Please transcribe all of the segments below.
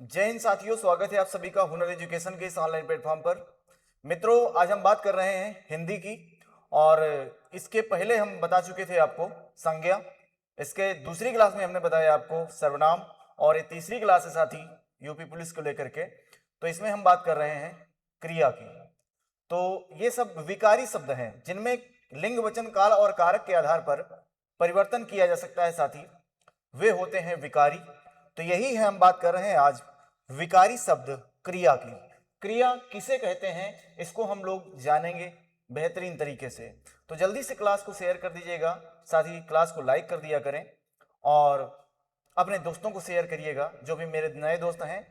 जय हिंद साथियों, स्वागत है आप सभी का हुनर एजुकेशन के इस ऑनलाइन प्लेटफॉर्म पर। मित्रों, आज हम बात कर रहे हैं हिंदी की। और इसके पहले हम बता चुके थे आपको संज्ञा। इसके दूसरी क्लास में हमने बताया आपको सर्वनाम। और ये तीसरी क्लास है साथी यूपी पुलिस को लेकर के। तो इसमें हम बात कर रहे हैं क्रिया की। तो ये सब विकारी शब्द हैं जिनमें लिंग, वचन, काल और कारक के आधार पर परिवर्तन किया जा सकता है साथी, वे होते हैं विकारी। तो यही है हम बात कर रहे हैं आज विकारी शब्द क्रिया की। क्रिया किसे कहते हैं इसको हम लोग जानेंगे बेहतरीन तरीके से। तो जल्दी से क्लास को शेयर कर दीजिएगा, साथ ही क्लास को लाइक कर दिया करें और अपने दोस्तों को शेयर करिएगा। जो भी मेरे नए दोस्त हैं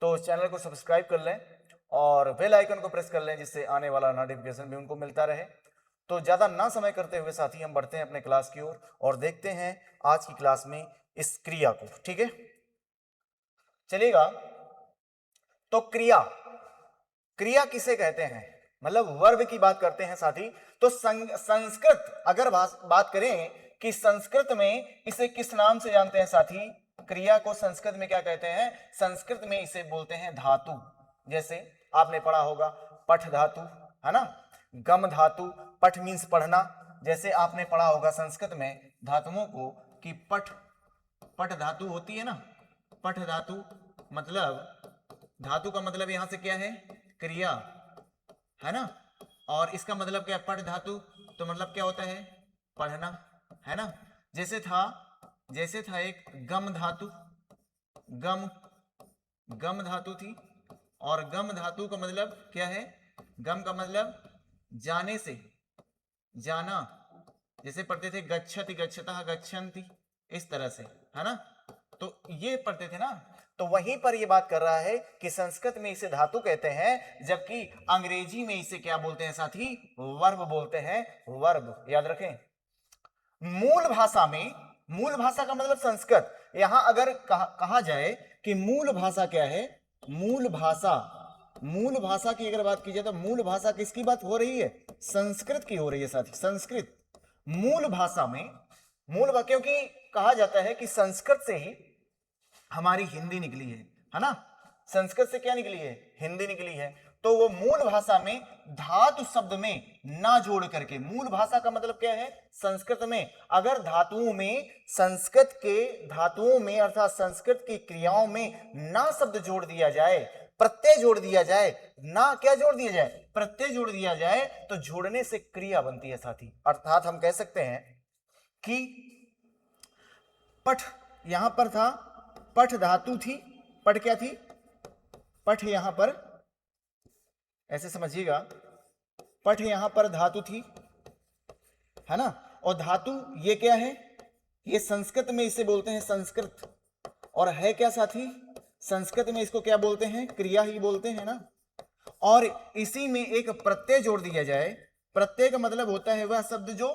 तो चैनल को सब्सक्राइब कर लें और बेल आइकन को प्रेस कर लें, जिससे आने वाला नोटिफिकेशन भी उनको मिलता रहे। तो ज़्यादा ना समय करते हुए साथी हम बढ़ते हैं अपने क्लास की ओर और देखते हैं आज की क्लास में इस क्रिया को। ठीक है, चलिएगा। तो क्रिया क्रिया किसे कहते हैं, मतलब वर्ब की बात करते हैं साथी। तो संस्कृत अगर बात करें कि संस्कृत में इसे किस नाम से जानते हैं साथी, क्रिया को संस्कृत में क्या कहते हैं? संस्कृत में इसे बोलते हैं धातु। जैसे आपने पढ़ा होगा पठ धातु, है ना, गम धातु। पठ मीन्स पढ़ना। जैसे आपने पढ़ा होगा संस्कृत में धातुओं को कि पठ पठ धातु होती है ना। पठ धातु मतलब धातु का मतलब यहां से क्या है? क्रिया, है ना। और इसका मतलब क्या है? पठ धातु, तो मतलब क्या होता है? पढ़ना, है ना। जैसे था एक गम धातु। गम गम धातु थी और गम धातु का मतलब क्या है? गम का मतलब जाने से, जाना। जैसे पढ़ते थे गच्छति, गच्छतः, गच्छन्ति, इस तरह से, है ना। तो ये पढ़ते थे ना। तो वहीं पर ये बात कर रहा है कि संस्कृत में इसे धातु कहते हैं, जबकि अंग्रेजी में इसे क्या बोलते हैं साथी? वर्ब बोलते हैं। वर्ब याद रखें। मूल भाषा में, मूल भाषा का मतलब संस्कृत। यहां अगर कहा जाए कि मूल भाषा क्या है, मूल भाषा, मूल भाषा की अगर बात की जाए तो मूल भाषा किसकी बात हो रही है? संस्कृत की हो रही है साथी, संस्कृत। मूल भाषा में क्योंकि कहा जाता है कि संस्कृत से ही हमारी हिंदी निकली है ना। संस्कृत से क्या निकली है? हिंदी निकली है। तो वो मूल भाषा में धातु शब्द में ना जोड़ करके, मूल भाषा का मतलब क्या है? संस्कृत में अगर धातुओं में, संस्कृत के धातुओं में अर्थात संस्कृत की क्रियाओं में ना शब्द जोड़ दिया जाए, प्रत्यय जोड़ दिया जाए, ना क्या जोड़ दिया जाए? प्रत्यय जोड़ दिया जाए, तो जोड़ने से क्रिया बनती है साथी। अर्थात हम कह सकते हैं कि पठ यहां पर था, पठ धातु थी। पठ क्या थी? पठ यहां पर ऐसे समझिएगा, पठ यहां पर धातु थी, है ना। और धातु ये क्या है? ये संस्कृत में इसे बोलते हैं संस्कृत। और है क्या साथी? संस्कृत में इसको क्या बोलते हैं? क्रिया ही बोलते हैं ना। और इसी में एक प्रत्यय जोड़ दिया जाए। प्रत्यय का मतलब होता है वह शब्द जो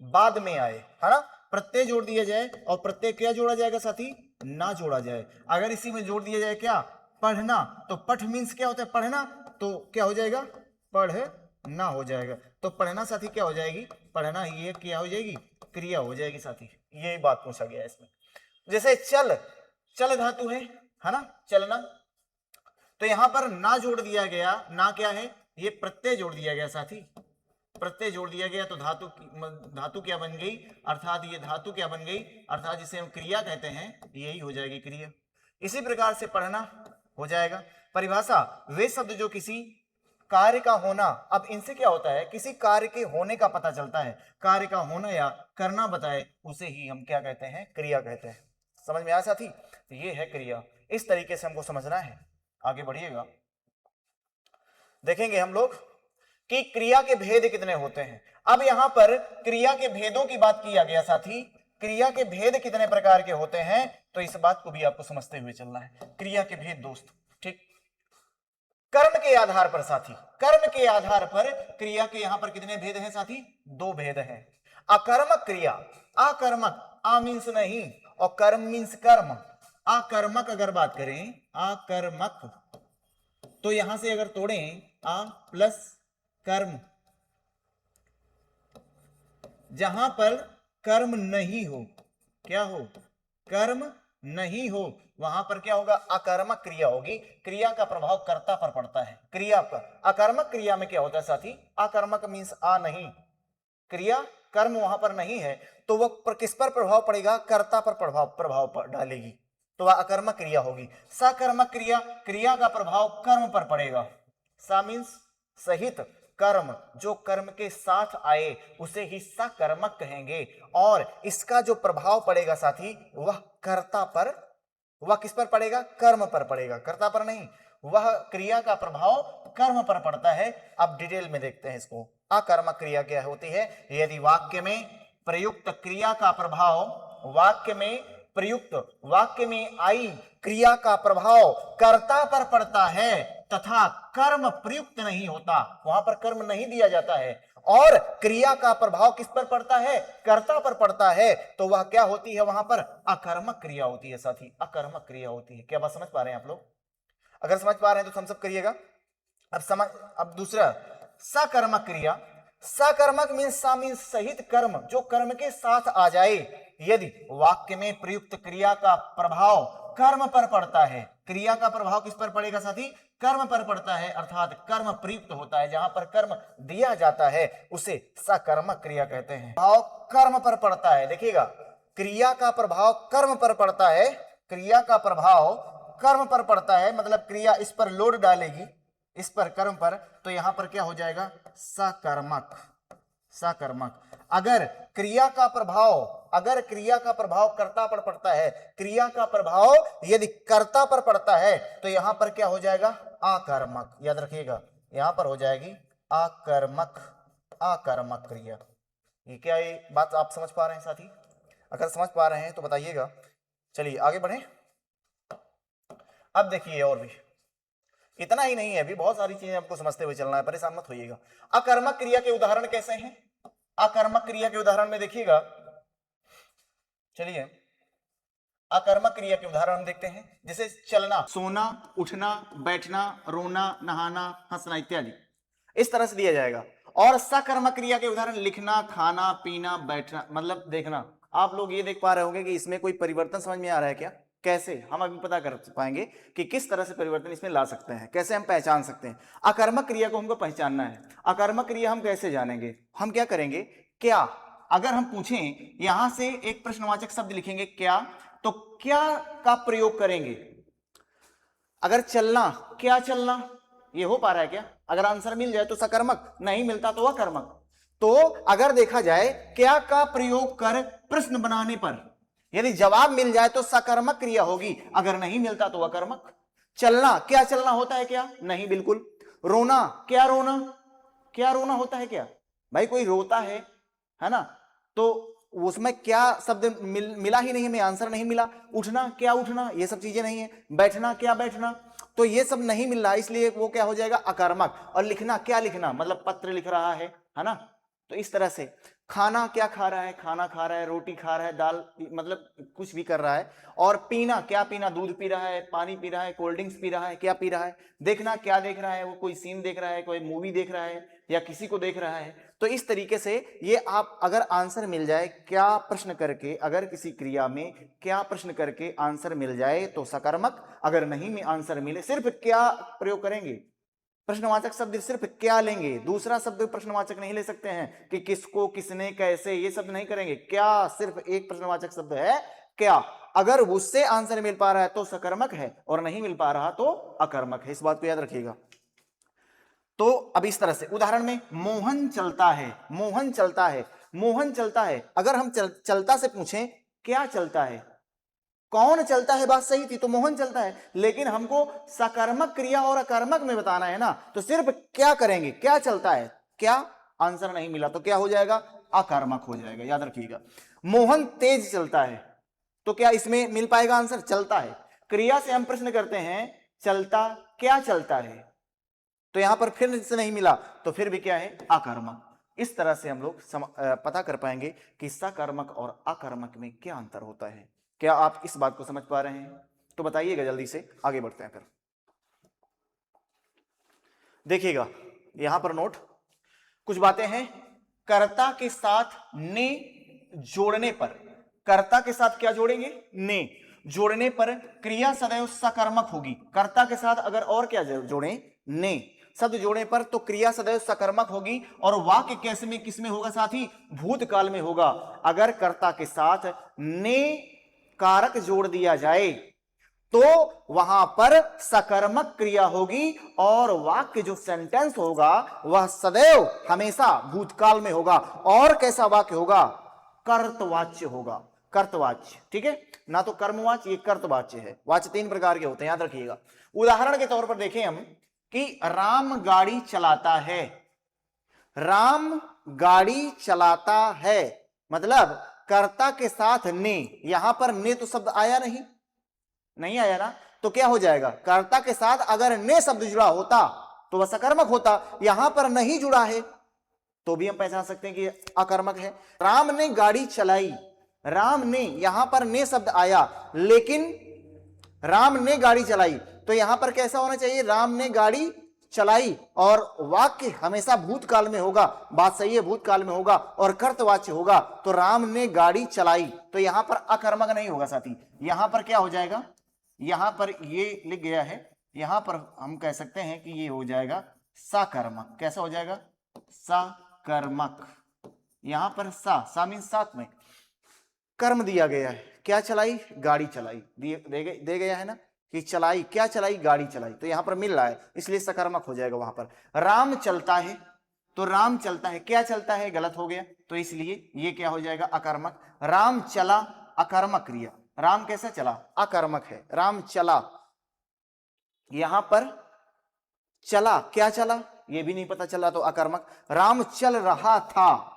बाद में आए, है ना। प्रत्यय जोड़ दिया जाए और प्रत्यय क्या जोड़ा जाएगा साथी? ना जोड़ा जाए। अगर इसी में जोड़ दिया जाए क्या? पढ़ना। तो पठ मीन्स क्या होता है? पढ़ना। तो क्या हो जाएगा? पढ़ ना हो जाएगा। तो पढ़ना साथी क्या हो जाएगी? पढ़ना ही क्या हो जाएगी? क्रिया हो जाएगी साथी। यही बात पूछा गया इसमें। जैसे चल, चल धातु है ना, चलना। तो यहां पर ना जोड़ दिया गया। ना क्या है? ये प्रत्यय जोड़ दिया गया साथी। प्रत्यय जोड़ दिया गया तो धातु क्या बन गई? अर्थात ये धातु क्या बन गई? अर्थात जिसे हम क्रिया कहते हैं, यही हो जाएगी क्रिया। इसी प्रकार से पढ़ना हो जाएगा। परिभाषा, वे शब्द जो किसी कार्य का होना, अब इनसे क्या होता है? किसी कार्य के होने का पता चलता है, कार्य का होना या करना बताए, उसे ही हम क्या कहते हैं? क्रिया कहते हैं। समझ में आया साथी? तो ये है क्रिया। इस तरीके से हमको समझना है। आगे बढ़िएगा, देखेंगे हम लोग कि क्रिया के भेद कितने होते हैं। अब यहां पर क्रिया के भेदों की बात किया गया साथी। क्रिया के भेद कितने प्रकार के होते हैं, तो इस बात को भी आपको समझते हुए चलना है। क्रिया के भेद दोस्त, ठीक। कर्म के आधार पर साथी, कर्म के आधार पर क्रिया के यहां पर कितने भेद हैं साथी? दो भेद हैं। अकर्मक क्रिया, अकर्मक, आ मीन्स नहीं और कर्म मीन्स कर्म। अकर्मक अगर बात करें, अकर्मक, तो यहां से अगर तोड़ें आ प्लस कर्म, जहां पर कर्म नहीं हो, क्या हो? कर्म नहीं हो, वहां पर क्या होगा, अकर्मक क्रिया होगी। क्रिया का प्रभाव कर्ता पर पड़ता है, क्रिया पर। अकर्मक क्रिया में क्या होता है साथी, अकर्मक मीन्स आ नहीं, क्रिया कर्म वहां पर नहीं है, तो वह पर किस पर प्रभाव पड़ेगा, कर्ता पर प्रभाव पर डालेगी, तो वह अकर्मक क्रिया होगी। सकर्मक क्रिया, क्रिया का प्रभाव कर्म पर पड़ेगा। सा मीन्स सहित, कर्म जो कर्म के साथ आए उसे ही सकर्मक कहेंगे, और इसका जो प्रभाव पड़ेगा साथी वह कर्ता पर, वह किस पर पड़ेगा, कर्म पर पड़ेगा, कर्ता पर नहीं। वह क्रिया का प्रभाव कर्म पर पड़ता है। अब डिटेल में देखते हैं इसको। अकर्मक क्रिया क्या होती है, यदि वाक्य में प्रयुक्त क्रिया का प्रभाव, वाक्य में प्रयुक्त, वाक्य में आई क्रिया का प्रभाव कर्ता पर पड़ता है तथा कर्म प्रयुक्त नहीं होता, वहां पर कर्म नहीं दिया जाता है, और क्रिया का प्रभाव किस पर पड़ता है, कर्ता पर पड़ता है, तो वह क्या होती है, वहां पर अकर्मक क्रिया होती है साथी, अकर्मक क्रिया होती है। क्या बात समझ पा रहे हैं आप लोग? अगर समझ पा रहे हैं तो थम्स अप करिएगा। अब दूसरा सकर्मक क्रिया। सकर्मक मीन्स सा मीन्स सहित कर्म, जो कर्म के साथ आ जाए। यदि वाक्य में प्रयुक्त क्रिया का प्रभाव कर्म पर पड़ता है, क्रिया का प्रभाव किस पर पड़ेगा साथी, कर्म पर पड़ता है, अर्थात कर्म प्रयुक्त होता है, जहां पर कर्म दिया जाता है उसे सकर्मक क्रिया कहते हैं। भाव कर्म पर पड़ता है, देखिएगा, क्रिया का प्रभाव कर्म पर पड़ता है, क्रिया का प्रभाव कर्म पर पड़ता है, मतलब क्रिया इस पर लोड डालेगी, इस पर कर्म पर, तो यहां पर क्या हो जाएगा, सकर्मक, सकर्मक। अगर क्रिया का प्रभाव, अगर क्रिया का प्रभाव कर्ता पर पड़ता है, क्रिया का प्रभाव यदि कर्ता पर पड़ता है, तो यहां पर क्या हो जाएगा, आकर्मक। याद रखिएगा, यहां पर हो जाएगी आकर्मक, आकर्मक क्रिया। ये क्या, ये बात आप समझ पा रहे हैं साथी? अगर समझ पा रहे हैं तो बताइएगा। चलिए आगे बढ़े। अब देखिए, और भी इतना ही नहीं है, अभी बहुत सारी चीजें आपको समझते हुए चलना है, परेशान मत होइएगा। अकर्मक क्रिया के उदाहरण कैसे हैं? अकर्मक क्रिया के उदाहरण में देखिएगा, चलिए अकर्मक क्रिया के उदाहरण हम देखते हैं, जैसे चलना, सोना, उठना, बैठना, रोना, नहाना, हंसना इत्यादि, इस तरह से दिया जाएगा। और सकर्मक क्रिया के उदाहरण लिखना, खाना, पीना, बैठना, मतलब देखना। आप लोग ये देख पा रहे होंगे कि इसमें कोई परिवर्तन समझ में आ रहा है क्या? कैसे हम अभी पता कर पाएंगे कि किस तरह से परिवर्तन इसमें ला सकते हैं, कैसे हम पहचान सकते हैं। अकर्मक क्रिया को हमको पहचानना है। अकर्मक क्रिया हम कैसे जानेंगे? हम क्या करेंगे, क्या, अगर हम पूछें यहां से एक प्रश्नवाचक शब्द लिखेंगे क्या, तो क्या का प्रयोग करेंगे। अगर चलना, क्या चलना, ये हो पा रहा है क्या? अगर आंसर मिल जाए तो सकर्मक, नहीं मिलता तो अकर्मक। तो अगर देखा जाए क्या का प्रयोग कर प्रश्न बनाने पर यदि जवाब मिल जाए तो सकर्मक क्रिया होगी, अगर नहीं मिलता तो अकर्मक। चलना, क्या चलना होता है क्या? नहीं, बिल्कुल। रोना, क्या रोना, क्या रोना होता है क्या? भाई कोई रोता है ना, तो उसमें क्या शब्द मिला ही नहीं, हमें आंसर नहीं मिला। उठना, क्या उठना, ये सब चीजें नहीं है। बैठना, क्या बैठना, तो ये सब नहीं मिल रहा, इसलिए वो क्या हो जाएगा, अकर्मक। और लिखना, क्या लिखना, मतलब पत्र लिख रहा है ना, तो इस तरह से। खाना, क्या खा रहा है, खाना खा रहा है, रोटी खा रहा है, दाल, मतलब कुछ भी कर रहा है। और पीना, क्या पीना, दूध पी रहा है, पानी पी रहा है, कोल्ड ड्रिंक्स पी रहा है, क्या पी रहा है। देखना, क्या देख रहा है, वो कोई सीन देख रहा है, कोई मूवी देख रहा है, या किसी को देख रहा है। तो इस तरीके से ये आप अगर आंसर मिल जाए क्या प्रश्न करके, अगर किसी क्रिया में क्या प्रश्न करके आंसर मिल जाए तो सकर्मक, अगर नहीं में आंसर मिले, सिर्फ क्या प्रयोग करेंगे, प्रश्नवाचक शब्द सिर्फ क्या लेंगे, दूसरा शब्द प्रश्नवाचक नहीं ले सकते हैं कि किसको, किसने, कैसे, ये शब्द नहीं करेंगे। क्या सिर्फ एक प्रश्नवाचक शब्द है, क्या। अगर उससे आंसर मिल पा रहा है तो सकर्मक है, और नहीं मिल पा रहा तो अकर्मक है, इस बात को याद रखिएगा। तो अब इस तरह से उदाहरण में, मोहन चलता है, मोहन चलता है, मोहन चलता है। अगर हम चलता से पूछें क्या चलता है, कौन चलता है, बात सही थी, तो मोहन चलता है। लेकिन हमको सकर्मक क्रिया और अकर्मक में बताना है ना, तो सिर्फ क्या करेंगे, क्या चलता है, क्या, आंसर नहीं मिला तो क्या हो जाएगा, अकर्मक हो जाएगा, याद रखिएगा। मोहन तेज चलता है, तो क्या इसमें मिल पाएगा आंसर, चलता है। क्रिया से हम प्रश्न करते हैं, चलता, क्या चलता है, तो यहां पर फिर से नहीं मिला तो फिर भी क्या है, अकर्मक। इस तरह से हम लोग पता कर पाएंगे कि सकर्मक और अकर्मक में क्या अंतर होता है। क्या आप इस बात को समझ पा रहे हैं? तो बताइएगा, जल्दी से आगे बढ़ते हैं। फिर देखिएगा यहां पर नोट, कुछ बातें हैं। कर्ता के साथ ने जोड़ने पर, कर्ता के साथ क्या जोड़ेंगे, ने। जोड़ने पर क्रिया सदैव सकर्मक होगी। कर्ता के साथ अगर और क्या जोड़े, ने शब्द जोड़ने पर तो क्रिया सदैव सकर्मक होगी। और वाक्य कैसे में, किसमें होगा साथी, भूतकाल में होगा। अगर कर्ता के साथ ने कारक जोड़ दिया जाए तो वहां पर सकर्मक क्रिया होगी और वाक्य जो सेंटेंस होगा वह सदैव हमेशा भूतकाल में होगा। और कैसा वाक्य होगा, कर्तवाच्य होगा, कर्तवाच्य, ठीक है ना, तो कर्मवाच्य, ये कर्तवाच्य है। वाच्य तीन प्रकार के होते हैं, याद रखिएगा। उदाहरण के तौर पर देखें हम कि राम गाड़ी चलाता है। राम गाड़ी चलाता है मतलब कर्ता के साथ ने, यहां पर ने तो शब्द आया नहीं आया ना, तो क्या हो जाएगा, कर्ता के साथ अगर ने शब्द जुड़ा होता तो वह सकर्मक होता। यहां पर नहीं जुड़ा है तो भी हम पहचान सकते हैं कि अकर्मक है। राम ने गाड़ी चलाई, राम ने, यहां पर ने शब्द आया लेकिन राम ने गाड़ी चलाई, तो यहां पर कैसा होना चाहिए, राम ने गाड़ी चलाई और वाक्य हमेशा भूतकाल में होगा। बात सही है, भूतकाल में होगा और कर्तवाच्य होगा। तो राम ने गाड़ी चलाई, तो यहां पर अकर्मक नहीं होगा साथी। यहां पर क्या हो जाएगा, यहां पर ये लिख गया है, यहां पर हम कह सकते हैं कि ये हो जाएगा सकर्मक। कैसा हो जाएगा, सकर्मक। यहां पर सा मीन साथ में कर्म दिया गया है, क्या चलाई, गाड़ी चलाई, दे गया है ना कि चलाई, क्या चलाई, गाड़ी चलाई, तो यहां पर मिल रहा है इसलिए सकर्मक हो जाएगा। वहां पर राम चलता है, तो राम चलता है, क्या चलता है, गलत हो गया, तो इसलिए ये क्या हो जाएगा, अकर्मक। राम चला, अकर्मक क्रिया, राम कैसा चला, अकर्मक है। राम चला, यहां पर चला, क्या चला, ये भी नहीं पता चला तो अकर्मक। राम चल रहा था,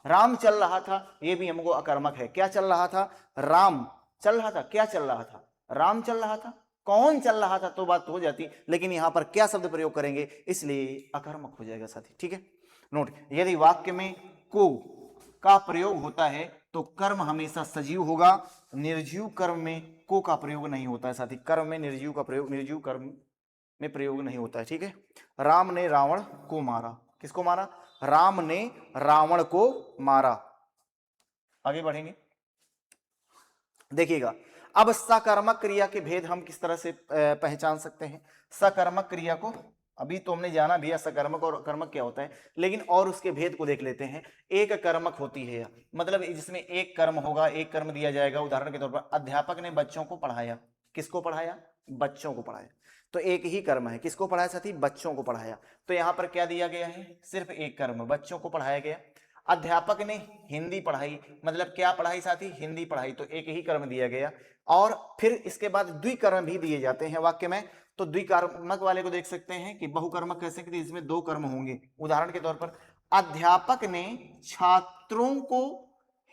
राम चल रहा था, ये भी हमको अकर्मक है। क्या चल रहा था, राम चल रहा था, क्या चल रहा था, राम चल रहा था, कौन चल रहा था तो बात तो हो जाती, लेकिन यहां पर क्या शब्द प्रयोग करेंगे इसलिए अकर्मक हो जाएगा साथी, ठीक है। नोट, यदि वाक्य में को का प्रयोग होता है तो कर्म हमेशा सजीव होगा, निर्जीव कर्म में को का प्रयोग नहीं होता है साथी। कर्म में निर्जीव का प्रयोग, निर्जीव कर्म में प्रयोग नहीं होता है, ठीक है। राम ने रावण को मारा, किसको मारा, राम ने रावण को मारा। आगे बढ़ेंगे, देखिएगा अब सकर्मक क्रिया के भेद हम किस तरह से पहचान सकते हैं। सकर्मक क्रिया को अभी तो हमने जाना भी है, सकर्मक और कर्मक क्या होता है, लेकिन और उसके भेद को देख लेते हैं। एक कर्मक होती है, मतलब जिसमें एक कर्म होगा, एक कर्म दिया जाएगा। उदाहरण के तौर पर अध्यापक ने बच्चों को पढ़ाया, किसको पढ़ाया, बच्चों को पढ़ाया, तो एक ही कर्म है, किसको पढ़ाया साथी, बच्चों को पढ़ाया। तो यहां पर क्या दिया गया है, सिर्फ एक कर्म, बच्चों को पढ़ाया गया। अध्यापक ने हिंदी पढ़ाई, मतलब क्या पढ़ाई साथी, हिंदी पढ़ाई, तो एक ही कर्म दिया गया। और फिर इसके बाद द्विकर्म भी दिए जाते हैं वाक्य में। तो द्विकर्मक वाले को देख सकते हैं कि बहुकर्मक कैसे, कि इसमें दो कर्म होंगे। उदाहरण के तौर पर अध्यापक ने छात्रों को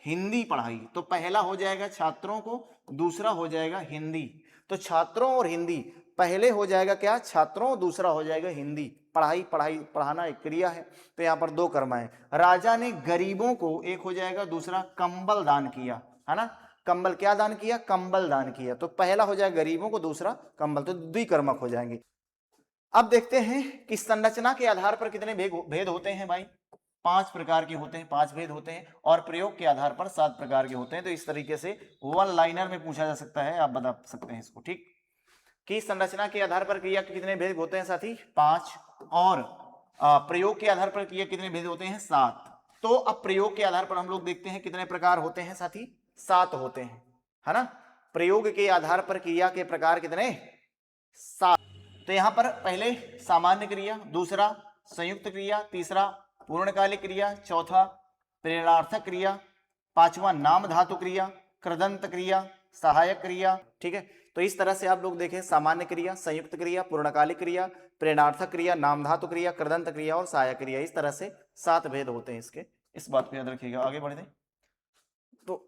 हिंदी पढ़ाई, तो पहला हो जाएगा छात्रों को, दूसरा हो जाएगा हिंदी। तो छात्रों और हिंदी, पहले हो जाएगा क्या, छात्रों, दूसरा हो जाएगा हिंदी। पढ़ाई, पढ़ाई, पढ़ाना एक क्रिया है, तो यहाँ पर दो कर्म है। राजा ने गरीबों को, एक हो जाएगा, दूसरा कंबल दान किया, है ना, कंबल क्या दान किया, कंबल दान किया। तो पहला हो जाएगा गरीबों को, दूसरा कंबल, तो द्विकर्मक हो जाएंगे। अब देखते हैं कि संरचना के आधार पर कितने भेद होते हैं भाई, 5 प्रकार के होते हैं, 5 भेद होते हैं, और प्रयोग के आधार पर 7 प्रकार के होते हैं। तो इस तरीके से वन लाइनर में पूछा जा सकता है, आप बता सकते हैं इसको, ठीक, कि संरचना के आधार पर क्रिया के कितने भेद होते हैं साथी, 5, और प्रयोग के आधार पर क्रिया कितने भेद होते हैं, 7। तो अब प्रयोग के आधार पर हम लोग देखते हैं कितने प्रकार होते हैं साथी, 7 होते हैं, है ना। प्रयोग के आधार पर क्रिया के प्रकार कितने, 7। तो यहां पर पहले सामान्य क्रिया, दूसरा संयुक्त क्रिया, तीसरा पूर्णकालिक क्रिया, चौथा प्रेरणार्थक क्रिया, पांचवा नाम धातु क्रिया, कृदंत क्रिया, सहायक क्रिया, ठीक है। तो इस तरह से आप लोग देखें, सामान्य क्रिया, संयुक्त क्रिया, पूर्णकालिक क्रिया, प्रेरणार्थक क्रिया, नाम धातु क्रिया, कृदंत क्रिया और सहायक क्रिया। इस तरह से 7 भेद होते हैं इसके, इस बात को याद रखिएगा। आगे बढ़ दें तो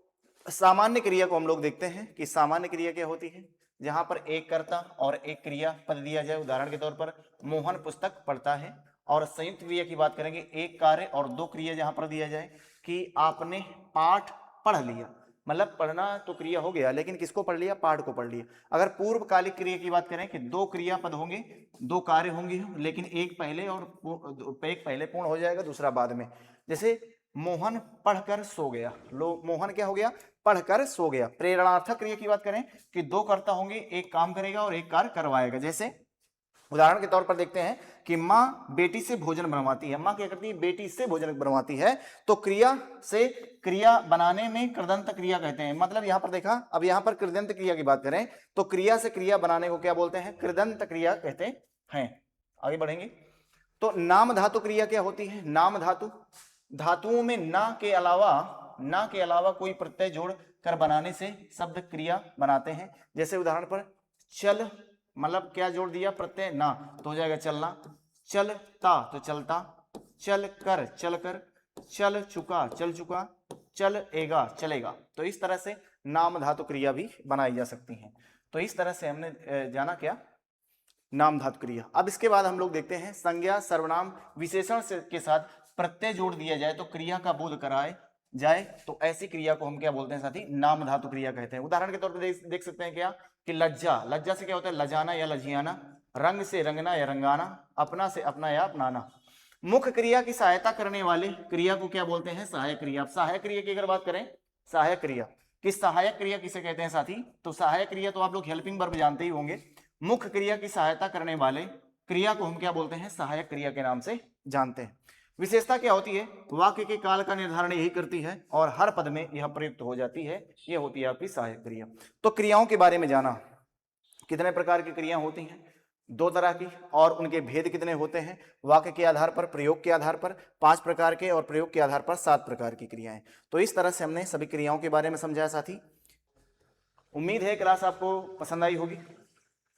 सामान्य क्रिया को हम लोग देखते हैं कि सामान्य क्रिया क्या होती है, जहां पर एक कर्ता और एक क्रिया पद दिया जाए। उदाहरण के तौर पर मोहन पुस्तक पढ़ता है। और संयुक्त क्रिया की बात करेंगे, एक कार्य और 2 क्रिया जहां पर दिया जाए कि आपने पाठ पढ़ लिया, मतलब पढ़ना तो क्रिया हो गया, लेकिन किसको पढ़ लिया, पाठ को पढ़ लिया। अगर पूर्वकालिक क्रिया की बात करें कि 2 क्रिया पद होंगे, 2 कार्य होंगे, लेकिन एक पहले पूर्ण हो जाएगा, दूसरा बाद में। जैसे मोहन पढ़कर सो गया। लो मोहन क्या हो गया? पढ़कर सो गया। प्रेरणार्थक क्रिया की बात करें कि दो कर्ता होंगे, एक काम करेगा और एक कार्य करवाएगा। जैसे उदाहरण के तौर पर देखते हैं कि माँ बेटी से भोजन बनवाती है। माँ क्या करती है? बेटी से भोजन बनवाती है। तो क्रिया से क्रिया बनाने में कृदंत क्रिया कहते हैं। मतलब यहां पर देखा, अब यहां पर कृदंत क्रिया की बात करें तो क्रिया से क्रिया बनाने को क्या बोलते हैं? कृदंत क्रिया कहते हैं। आगे बढ़ेंगे तो नाम धातु क्रिया क्या होती है? नाम धातु, धातुओं में ना के अलावा कोई प्रत्यय जोड़ कर बनाने से शब्द क्रिया बनाते हैं। जैसे उदाहरण पर चल, मतलब क्या जोड़ दिया? प्रत्यय ना, तो हो जाएगा चलना। चलता तो चलता, चल कर चल कर, चल चुका चल चुका, चलेगा चलेगा। तो इस तरह से नाम धातु क्रिया भी बनाई जा सकती हैं। तो इस तरह से हमने जाना क्या? नाम धातु क्रिया। अब इसके बाद हम लोग देखते हैं संज्ञा सर्वनाम विशेषण के साथ प्रत्यय जोड़ दिया जाए तो क्रिया का बोध कराए जाए, तो ऐसी क्रिया को हम क्या बोलते हैं साथी? नाम धातु क्रिया कहते हैं। उदाहरण के तौर पर देख सकते हैं क्या कि लज्जा, लज्जा से क्या होता है? लजाना या लजियाना। रंग से रंगना या रंगाना। अपना से अपना या अपनाना। मुख्य क्रिया की सहायता करने वाले क्रिया को क्या बोलते हैं? सहायक क्रिया। अब सहायक क्रिया की अगर बात करें, सहायक क्रिया कि सहायक क्रिया किसे कहते हैं साथी? तो सहायक क्रिया तो आप लोग हेल्पिंग वर्ब जानते ही होंगे। मुख्य क्रिया की सहायता करने वाले क्रिया को हम क्या बोलते हैं? सहायक क्रिया के नाम से जानते हैं। विशेषता क्या होती है? वाक्य के काल का निर्धारण यही करती है और हर पद में यह प्रयुक्त हो जाती है। यह होती है आपकी सहायक क्रिया। तो क्रियाओं के बारे में जाना, कितने प्रकार की क्रिया होती हैं? दो तरह की, और उनके भेद कितने होते हैं? वाक्य के आधार पर, प्रयोग के आधार पर 5 प्रकार के, और प्रयोग के आधार पर 7 प्रकार की क्रियाएं। तो इस तरह से हमने सभी क्रियाओं के बारे में समझाया साथी। उम्मीद है क्लास आपको पसंद आई होगी,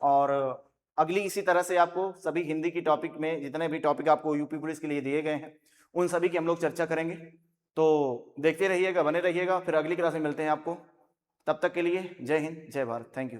और अगली इसी तरह से आपको सभी हिंदी की टॉपिक में जितने भी टॉपिक आपको यूपी पुलिस के लिए दिए गए हैं उन सभी की हम लोग चर्चा करेंगे। तो देखते रहिएगा, बने रहिएगा। फिर अगली क्लास में मिलते हैं आपको। तब तक के लिए जय हिंद, जय भारत। Thank you.